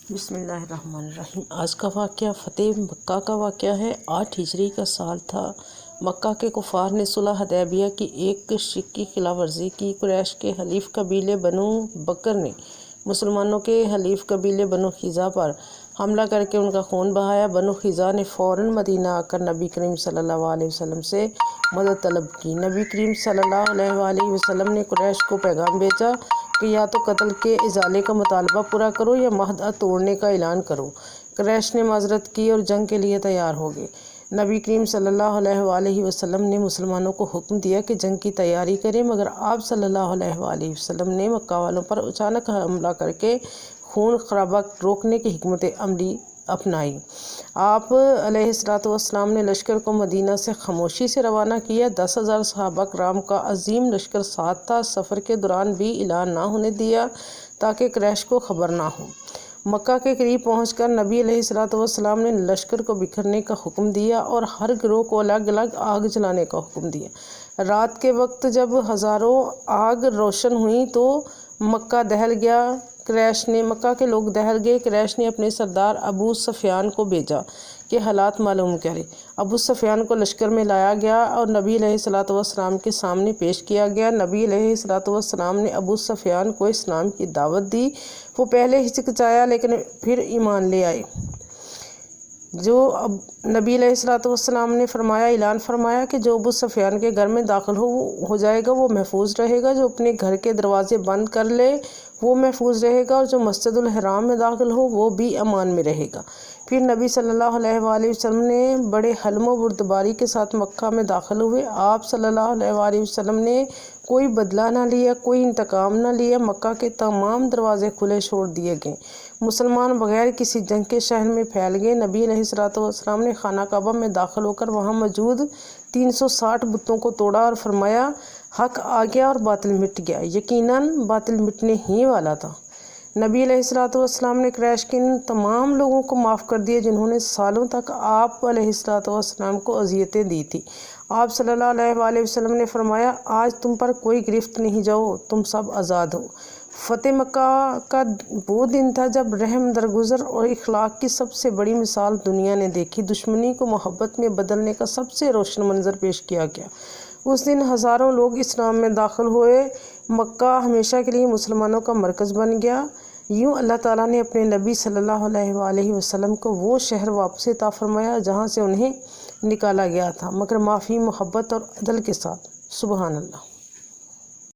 بسم اللہ الرحمن الرحیم۔ آج کا واقعہ فتح مکہ کا واقعہ ہے۔ 8 ہجری کا سال تھا۔ مکہ کے کفار نے صلح حدیبیہ کی ایک شرط کی خلاف ورزی کی۔ قریش کے حلیف قبیلے بنو بکر نے مسلمانوں کے حلیف قبیلے بنو خزاع پر حملہ کر کے ان کا خون بہایا۔ بنو خزاع نے فوراً مدینہ آ کر نبی کریم صلی اللہ علیہ وسلم سے مدد طلب کی۔ نبی کریم صلی اللہ علیہ وسلم نے قریش کو پیغام بھیجا کہ یا تو قتل کے ازالے کا مطالبہ پورا کرو یا معاہدہ توڑنے کا اعلان کرو۔ قریش نے معذرت کی اور جنگ کے لیے تیار ہو گئے۔ نبی کریم صلی اللہ علیہ وسلم نے مسلمانوں کو حکم دیا کہ جنگ کی تیاری کریں، مگر آپ صلی اللہ علیہ وسلم نے مکہ والوں پر اچانک حملہ کر کے خون خرابہ روکنے کی حکمت عملی اپنائی۔ آپ علیہ السلام نے لشکر کو مدینہ سے خاموشی سے روانہ کیا۔ 10,000 صحابہ کرام کا عظیم لشکر ساتھ تھا۔ سفر کے دوران بھی اعلان نہ ہونے دیا تاکہ قریش کو خبر نہ ہو۔ مکہ کے قریب پہنچ کر نبی علیہ السلام نے لشکر کو بکھرنے کا حکم دیا اور ہر گروہ کو الگ الگ آگ جلانے کا حکم دیا۔ رات کے وقت جب ہزاروں آگ روشن ہوئیں تو مکہ دہل گیا۔ مکہ کے لوگ دہل گئے۔ قریش نے اپنے سردار ابو سفیان کو بھیجا کہ حالات معلوم کرے۔ ابو سفیان کو لشکر میں لایا گیا اور نبی علیہ السلام کے سامنے پیش کیا گیا۔ نبی علیہ السلام نے ابو سفیان کو اسلام کی دعوت دی۔ وہ پہلے ہچکچایا لیکن پھر ایمان لے آئے۔ نبی علیہ السلام نے اعلان فرمایا کہ جو ابو سفیان کے گھر میں داخل ہو جائے گا وہ محفوظ رہے گا، جو اپنے گھر کے دروازے بند کر لے وہ محفوظ رہے گا، اور جو مسجد الحرام میں داخل ہو وہ بھی امان میں رہے گا۔ پھر نبی صلی اللہ علیہ وسلم نے بڑے حلم و بردباری کے ساتھ مکہ میں داخل ہوئے۔ آپ صلی اللہ علیہ وسلم نے کوئی بدلہ نہ لیا، کوئی انتقام نہ لیا۔ مکہ کے تمام دروازے کھلے چھوڑ دیے گئے۔ مسلمان بغیر کسی جنگ کے شہر میں پھیل گئے۔ نبی علیہ السلام نے خانہ کعبہ میں داخل ہو کر وہاں موجود 360 بتوں کو توڑا اور فرمایا، حق آ گیا اور باطل مٹ گیا۔ یقیناً باطل مٹنے ہی والا تھا۔ نبی علیہ السلام نے قریش کے ان تمام لوگوں کو معاف کر دیا جنہوں نے سالوں تک آپ علیہ السلام کو اذیتیں دی تھیں۔ آپ صلی اللہ علیہ وسلم نے فرمایا، آج تم پر کوئی گرفت نہیں، جاؤ تم سب آزاد ہو۔ فتح مکہ کا وہ دن تھا جب رحم درگزر اور اخلاق کی سب سے بڑی مثال دنیا نے دیکھی۔ دشمنی کو محبت میں بدلنے کا سب سے روشن منظر پیش کیا گیا۔ اس دن ہزاروں لوگ اسلام میں داخل ہوئے۔ مکہ ہمیشہ کے لیے مسلمانوں کا مرکز بن گیا۔ یوں اللہ تعالیٰ نے اپنے نبی صلی اللہ علیہ وسلم کو وہ شہر واپس عطا فرمایا جہاں سے انہیں نکالا گیا تھا، مگر معافی، محبت اور عدل کے ساتھ۔ سبحان اللہ۔